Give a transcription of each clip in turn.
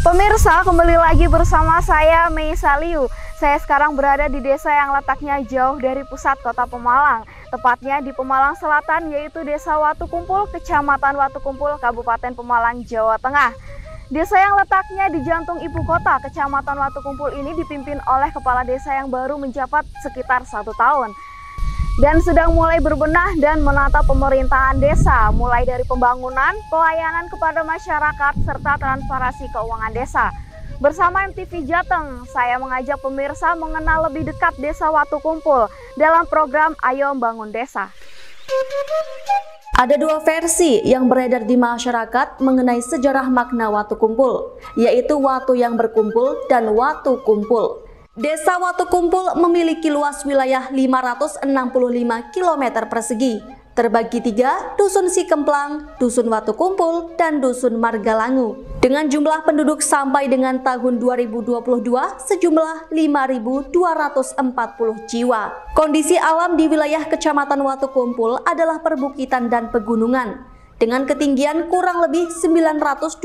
Pemirsa, kembali lagi bersama saya Mei Saliu. Saya sekarang berada di desa yang letaknya jauh dari pusat kota Pemalang, tepatnya di Pemalang Selatan, yaitu Desa Watu Kumpul, Kecamatan Watu Kumpul, Kabupaten Pemalang, Jawa Tengah. Desa yang letaknya di jantung ibu kota, Kecamatan Watu Kumpul ini dipimpin oleh kepala desa yang baru menjabat sekitar 1 tahun. Dan sedang mulai berbenah dan menata pemerintahan desa, mulai dari pembangunan, pelayanan kepada masyarakat, serta transparansi keuangan desa. Bersama MTV Jateng, saya mengajak pemirsa mengenal lebih dekat Desa Watu Kumpul dalam program Ayo Bangun Desa. Ada dua versi yang beredar di masyarakat mengenai sejarah makna Watu Kumpul, yaitu watu yang berkumpul dan watu kumpul. Desa Watu Kumpul memiliki luas wilayah 565 km persegi, terbagi 3, Dusun Sikemplang, Dusun Watu Kumpul, dan Dusun Margalangu. Dengan jumlah penduduk sampai dengan tahun 2022 sejumlah 5.240 jiwa. Kondisi alam di wilayah Kecamatan Watu Kumpul adalah perbukitan dan pegunungan, dengan ketinggian kurang lebih 925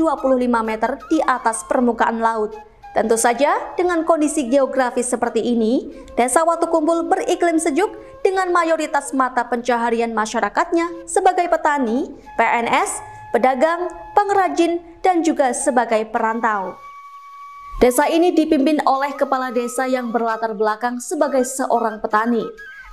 meter di atas permukaan laut. Tentu saja dengan kondisi geografis seperti ini, Desa Watu Kumpul beriklim sejuk dengan mayoritas mata pencaharian masyarakatnya sebagai petani, PNS, pedagang, pengrajin, dan juga sebagai perantau. Desa ini dipimpin oleh kepala desa yang berlatar belakang sebagai seorang petani.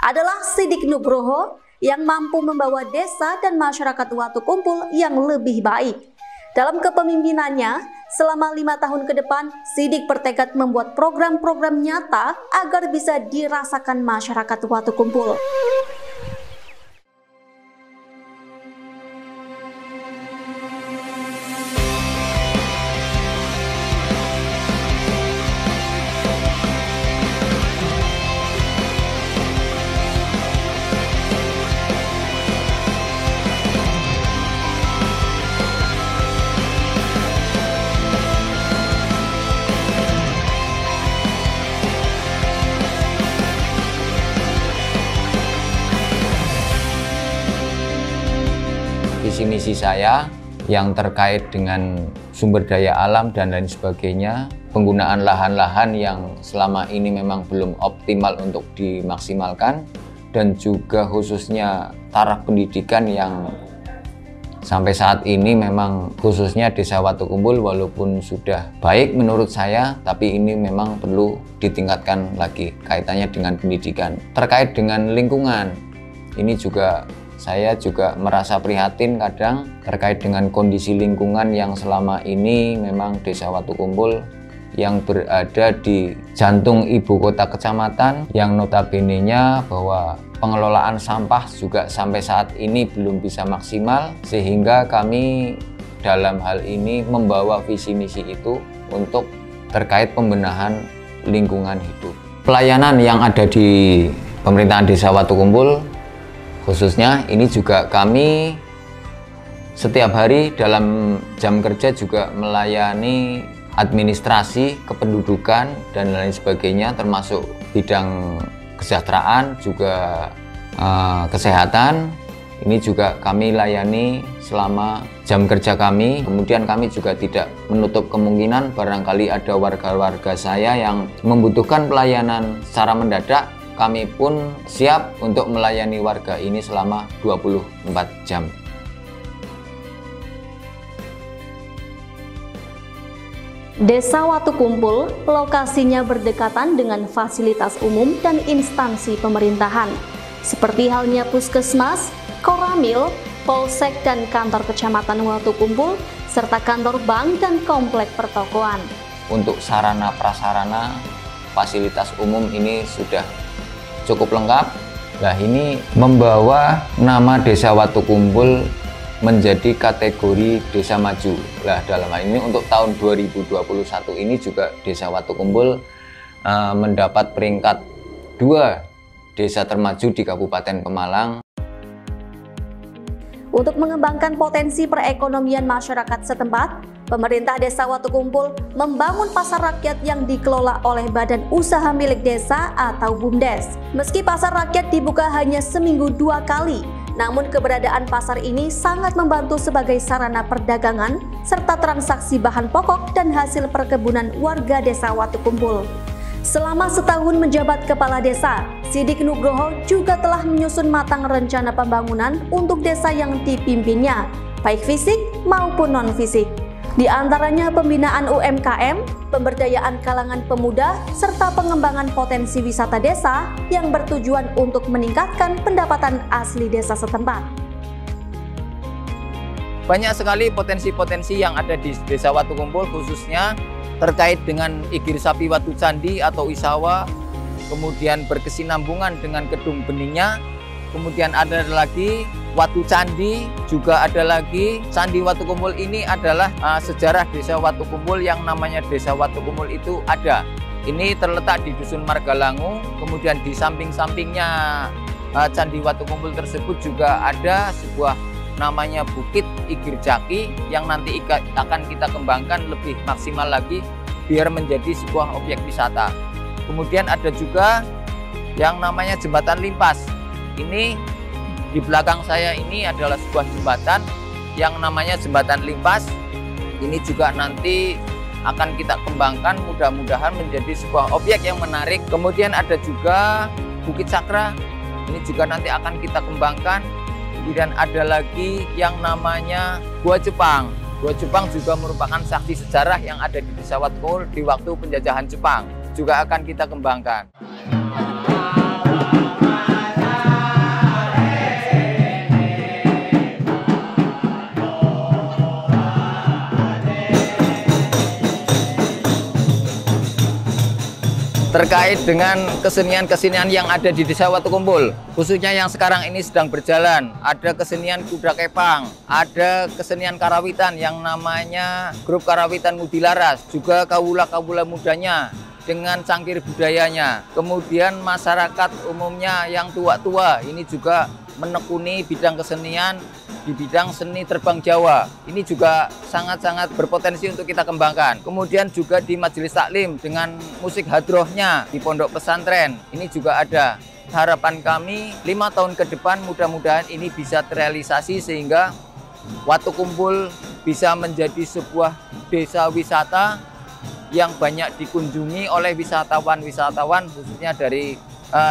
Adalah Sidik Nugroho yang mampu membawa desa dan masyarakat Watu Kumpul yang lebih baik. Dalam kepemimpinannya, selama 5 tahun ke depan, Sidik bertekad membuat program-program nyata agar bisa dirasakan masyarakat Watu Kumpul. Visi misi saya yang terkait dengan sumber daya alam dan lain sebagainya, penggunaan lahan-lahan yang selama ini memang belum optimal untuk dimaksimalkan, dan juga khususnya taraf pendidikan yang sampai saat ini memang khususnya Desa Watu Kumpul walaupun sudah baik menurut saya, tapi ini memang perlu ditingkatkan lagi kaitannya dengan pendidikan. Terkait dengan lingkungan, ini juga saya juga merasa prihatin kadang terkait dengan kondisi lingkungan yang selama ini memang Desa Watu Kumpul yang berada di jantung ibu kota kecamatan, yang notabene-nya bahwa pengelolaan sampah juga sampai saat ini belum bisa maksimal, sehingga kami dalam hal ini membawa visi misi itu untuk terkait pembenahan lingkungan hidup. Pelayanan yang ada di pemerintahan Desa Watu Kumpul khususnya ini juga kami setiap hari dalam jam kerja juga melayani administrasi, kependudukan, dan lain sebagainya, termasuk bidang kesejahteraan, juga kesehatan. Ini juga kami layani selama jam kerja kami. Kemudian kami juga tidak menutup kemungkinan barangkali ada warga-warga saya yang membutuhkan pelayanan secara mendadak. Kami pun siap untuk melayani warga ini selama 24 jam. Desa Watu Kumpul lokasinya berdekatan dengan fasilitas umum dan instansi pemerintahan, seperti halnya puskesmas, koramil, polsek, dan kantor kecamatan Watu Kumpul, serta kantor bank dan komplek pertokoan. Untuk sarana prasarana, fasilitas umum ini sudah cukup lengkap. Nah, ini membawa nama Desa Watu Kumpul menjadi kategori desa maju. Nah, dalam hal ini untuk tahun 2021 ini juga Desa Watu Kumpul mendapat peringkat 2 desa termaju di Kabupaten Pemalang. Untuk mengembangkan potensi perekonomian masyarakat setempat, pemerintah Desa Watu Kumpul membangun pasar rakyat yang dikelola oleh Badan Usaha Milik Desa atau BUMDes. Meski pasar rakyat dibuka hanya seminggu 2 kali, Namun keberadaan pasar ini sangat membantu sebagai sarana perdagangan serta transaksi bahan pokok dan hasil perkebunan warga Desa Watu Kumpul. Selama setahun menjabat kepala desa, Sidik Nugroho juga telah menyusun matang rencana pembangunan untuk desa yang dipimpinnya, baik fisik maupun non-fisik. Di antaranya pembinaan UMKM, pemberdayaan kalangan pemuda, serta pengembangan potensi wisata desa yang bertujuan untuk meningkatkan pendapatan asli desa setempat. Banyak sekali potensi-potensi yang ada di Desa Watu Kumpul, khususnya terkait dengan Igir Sapi Watu Candi atau Isawa, kemudian berkesinambungan dengan Kedung Beningnya, kemudian ada lagi Watu Candi, juga ada lagi Candi Watu Kumpul. Ini adalah sejarah Desa Watu Kumpul. Yang namanya Desa Watu Kumpul itu ada. Ini terletak di Dusun Margalangu, kemudian di samping-sampingnya Candi Watu Kumpul tersebut juga ada sebuah namanya Bukit Igir Jaki yang nanti akan kita kembangkan lebih maksimal lagi biar menjadi sebuah objek wisata. Kemudian ada juga yang namanya Jembatan Limpas. Ini di belakang saya ini adalah sebuah jembatan yang namanya Jembatan Limpas. Ini juga nanti akan kita kembangkan, mudah-mudahan menjadi sebuah objek yang menarik. Kemudian ada juga Bukit Sakra, ini juga nanti akan kita kembangkan. Kemudian ada lagi yang namanya Gua Jepang. Gua Jepang juga merupakan saksi sejarah yang ada di Desa Watu Kumpul di waktu penjajahan Jepang, juga akan kita kembangkan. Terkait dengan kesenian-kesenian yang ada di Desa Watu Kumpul, khususnya yang sekarang ini sedang berjalan, ada kesenian kuda kepang, ada kesenian karawitan yang namanya grup karawitan Mudilaras, juga kawula-kawula mudanya dengan cangkir budayanya. Kemudian masyarakat umumnya yang tua-tua ini juga menekuni bidang kesenian di bidang seni terbang Jawa. Ini juga sangat-sangat berpotensi untuk kita kembangkan. Kemudian juga di Majelis Taklim dengan musik hadrohnya di pondok pesantren. Ini juga ada. Harapan kami 5 tahun ke depan mudah-mudahan ini bisa terrealisasi sehingga Watu Kumpul bisa menjadi sebuah desa wisata yang banyak dikunjungi oleh wisatawan-wisatawan khususnya dari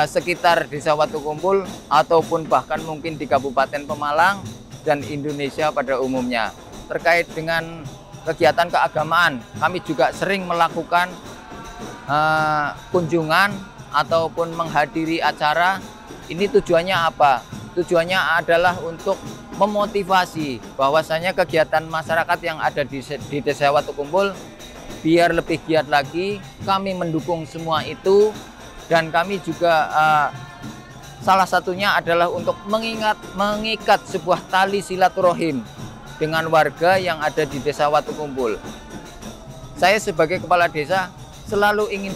sekitar Desa Watu Kumpul ataupun bahkan mungkin di Kabupaten Pemalang dan Indonesia pada umumnya. Terkait dengan kegiatan keagamaan, kami juga sering melakukan kunjungan ataupun menghadiri acara. Ini tujuannya apa? Tujuannya adalah untuk memotivasi bahwasanya kegiatan masyarakat yang ada di Desa Watu Kumpul biar lebih giat lagi. Kami mendukung semua itu dan kami juga salah satunya adalah untuk mengikat sebuah tali silaturahim dengan warga yang ada di Desa Watu Kumpul. Saya sebagai kepala desa selalu ingin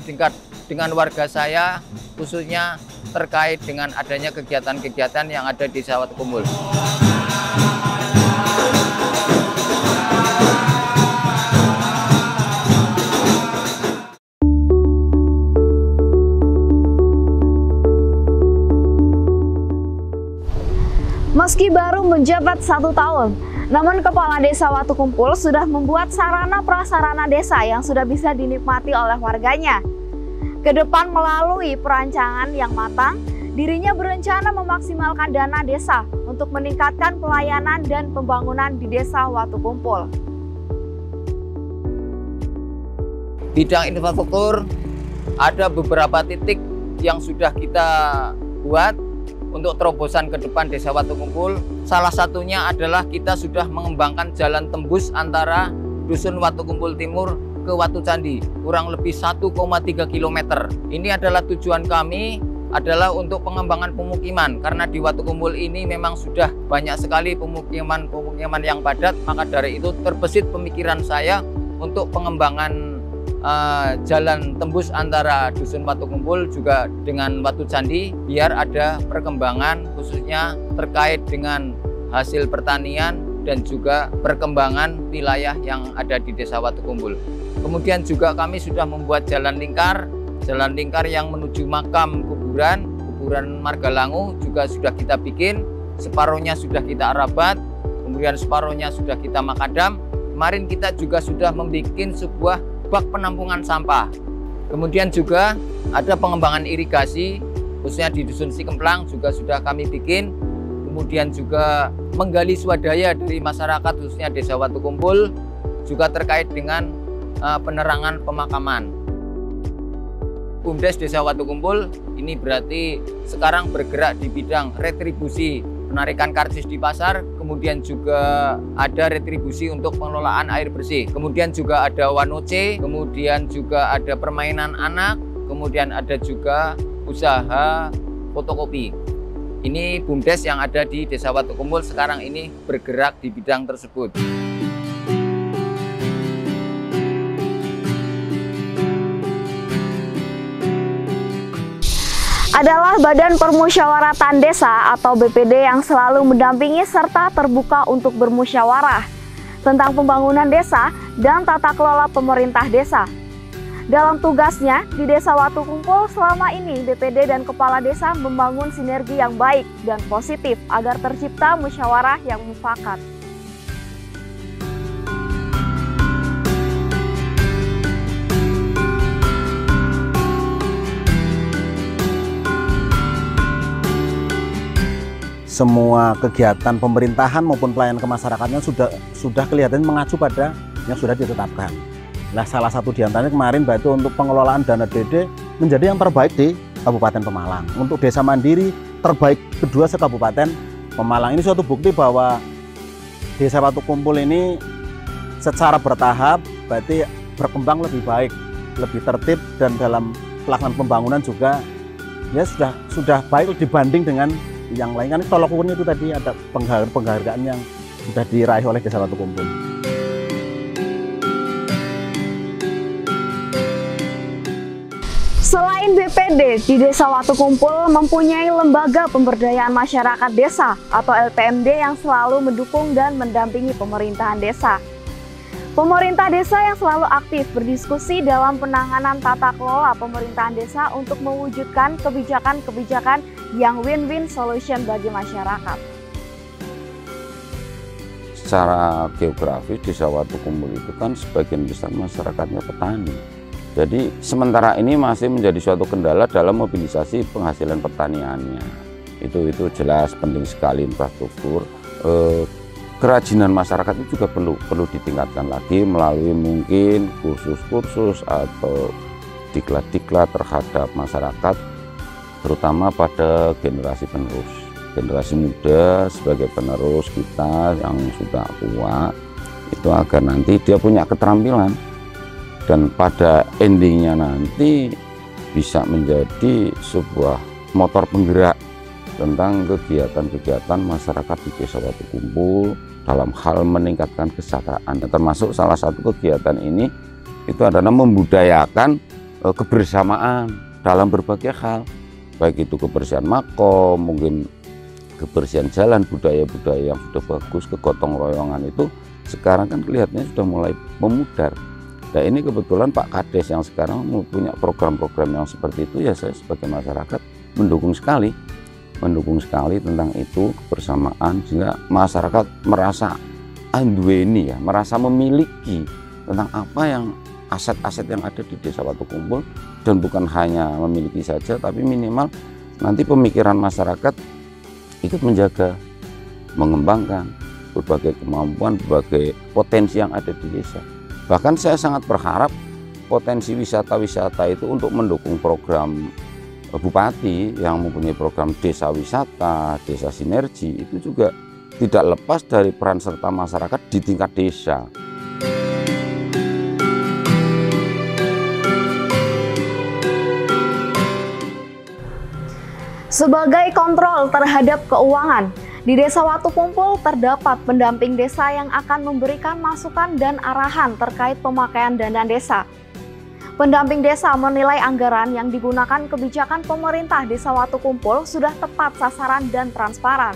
dekat dengan warga saya, khususnya terkait dengan adanya kegiatan-kegiatan yang ada di Desa Watu Kumpul. Meski baru menjabat 1 tahun, namun Kepala Desa Watu Kumpul sudah membuat sarana prasarana desa yang sudah bisa dinikmati oleh warganya. Kedepan melalui perancangan yang matang, dirinya berencana memaksimalkan dana desa untuk meningkatkan pelayanan dan pembangunan di Desa Watu Kumpul. Bidang infrastruktur, ada beberapa titik yang sudah kita buat untuk terobosan ke depan Desa Watu Kumpul. Salah satunya adalah kita sudah mengembangkan jalan tembus antara Dusun Watu Kumpul Timur ke Watu Candi, kurang lebih 1,3 km. Ini adalah tujuan kami, adalah untuk pengembangan pemukiman, karena di Watu Kumpul ini memang sudah banyak sekali pemukiman yang padat. Maka dari itu terbesit pemikiran saya untuk pengembangan jalan tembus antara Dusun Watu Kumpul juga dengan Watu Candi, biar ada perkembangan khususnya terkait dengan hasil pertanian dan juga perkembangan wilayah yang ada di Desa Watu Kumpul. Kemudian juga kami sudah membuat jalan lingkar yang menuju makam kuburan pelabuhan Margalangu juga sudah kita bikin, separuhnya sudah kita arabat, kemudian separuhnya sudah kita makadam. Kemarin kita juga sudah membuat sebuah bak penampungan sampah. Kemudian juga ada pengembangan irigasi, khususnya di Dusun Sikemplang juga sudah kami bikin. Kemudian juga menggali swadaya dari masyarakat, khususnya Desa Watu Kumpul, juga terkait dengan penerangan pemakaman. BUMDes Desa Watu Kumpul ini berarti sekarang bergerak di bidang retribusi penarikan karcis di pasar, kemudian juga ada retribusi untuk pengelolaan air bersih, kemudian juga ada wanoce, kemudian juga ada permainan anak, kemudian ada juga usaha fotokopi. Ini BUMDes yang ada di Desa Watu Kumpul sekarang ini bergerak di bidang tersebut. Adalah Badan Permusyawaratan Desa atau BPD yang selalu mendampingi serta terbuka untuk bermusyawarah tentang pembangunan desa dan tata kelola pemerintah desa. Dalam tugasnya di Desa Watu Kumpul selama ini, BPD dan Kepala Desa membangun sinergi yang baik dan positif agar tercipta musyawarah yang mufakat. Semua kegiatan pemerintahan maupun pelayanan ke masyarakatnya sudah kelihatan mengacu pada yang sudah ditetapkan. Nah, salah satu diantaranya kemarin Batu untuk pengelolaan dana DD menjadi yang terbaik di Kabupaten Pemalang. Untuk desa mandiri terbaik kedua se-Kabupaten Pemalang. Ini suatu bukti bahwa Desa Watu Kumpul ini secara bertahap berarti berkembang lebih baik, lebih tertib, dan dalam pelaksanaan pembangunan juga ya sudah baik dibanding dengan yang lain. Kan tolok ukur itu tadi ada penghargaan yang sudah diraih oleh Desa Watu Kumpul. Selain BPD, di Desa Watu Kumpul mempunyai lembaga pemberdayaan masyarakat desa atau LPMD yang selalu mendukung dan mendampingi pemerintahan desa. Pemerintah desa yang selalu aktif berdiskusi dalam penanganan tata kelola pemerintahan desa untuk mewujudkan kebijakan-kebijakan yang win-win solution bagi masyarakat. Secara geografis Desa Watu Kumpul itu kan sebagian besar masyarakatnya petani. Jadi sementara ini masih menjadi suatu kendala dalam mobilisasi penghasilan pertaniannya. Itu jelas penting sekali infrastruktur. Kerajinan masyarakat itu juga perlu ditingkatkan lagi melalui mungkin kursus-kursus atau diklat-diklat terhadap masyarakat, terutama pada generasi penerus. Generasi muda sebagai penerus kita yang sudah tua, itu agar nanti dia punya keterampilan dan pada endingnya nanti bisa menjadi sebuah motor penggerak tentang kegiatan-kegiatan masyarakat di Desa Watu Kumpul dalam hal meningkatkan kesejahteraan. Termasuk salah satu kegiatan ini itu adalah membudayakan kebersamaan dalam berbagai hal, baik itu kebersihan makom, mungkin kebersihan jalan, budaya-budaya yang sudah bagus, kegotong royongan itu sekarang kan kelihatannya sudah mulai memudar. Nah, ini kebetulan Pak Kades yang sekarang punya program-program yang seperti itu, ya saya sebagai masyarakat mendukung sekali tentang itu, kebersamaan, sehingga masyarakat merasa anduweni, ya, merasa memiliki tentang apa yang aset-aset yang ada di Desa Watu Kumpul, dan bukan hanya memiliki saja, tapi minimal nanti pemikiran masyarakat ikut menjaga, mengembangkan berbagai kemampuan, berbagai potensi yang ada di desa. Bahkan saya sangat berharap potensi wisata-wisata itu untuk mendukung program Bupati yang mempunyai program desa wisata, desa sinergi, itu juga tidak lepas dari peran serta masyarakat di tingkat desa. Sebagai kontrol terhadap keuangan, di Desa Watu Kumpul terdapat pendamping desa yang akan memberikan masukan dan arahan terkait pemakaian dana desa. Pendamping desa menilai anggaran yang digunakan kebijakan pemerintah Desa Watu Kumpul sudah tepat sasaran dan transparan.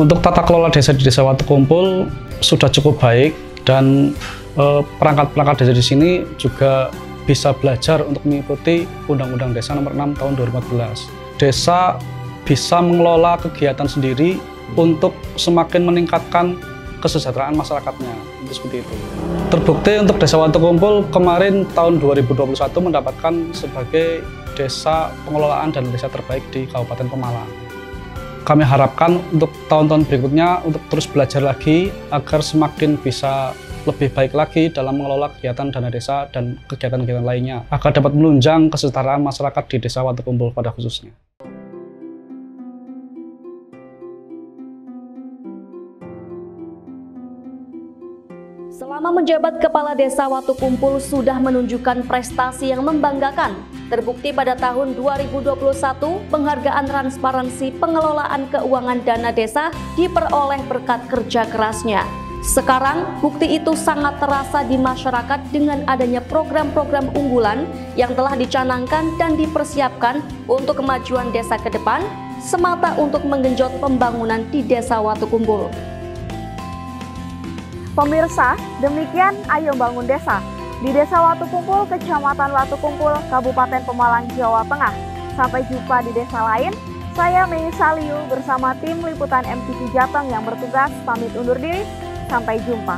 Untuk tata kelola desa di Desa Watukumpul sudah cukup baik, dan perangkat-perangkat desa di sini juga bisa belajar untuk mengikuti Undang-Undang Desa Nomor 6 Tahun 2014. Desa bisa mengelola kegiatan sendiri untuk semakin meningkatkan kesejahteraan masyarakatnya, itu seperti itu. Terbukti untuk Desa Watukumpul kemarin tahun 2021 mendapatkan sebagai desa pengelolaan dan desa terbaik di Kabupaten Pemalang. Kami harapkan untuk tahun-tahun berikutnya untuk terus belajar lagi agar semakin bisa lebih baik lagi dalam mengelola kegiatan dana desa dan kegiatan-kegiatan lainnya, agar dapat menunjang kesejahteraan masyarakat di Desa Watukumpul pada khususnya. Selama menjabat Kepala Desa Watukumpul sudah menunjukkan prestasi yang membanggakan. Terbukti pada tahun 2021, penghargaan transparansi pengelolaan keuangan dana desa diperoleh berkat kerja kerasnya. Sekarang, bukti itu sangat terasa di masyarakat dengan adanya program-program unggulan yang telah dicanangkan dan dipersiapkan untuk kemajuan desa ke depan, semata untuk menggenjot pembangunan di Desa Watukumpul. Pemirsa, demikian Ayo Bangun Desa di Desa Watukumpul, Kecamatan Watukumpul, Kabupaten Pemalang, Jawa Tengah. Sampai jumpa di desa lain. Saya Mei Saliu bersama tim liputan MTV Jateng yang bertugas pamit undur diri. Sampai jumpa.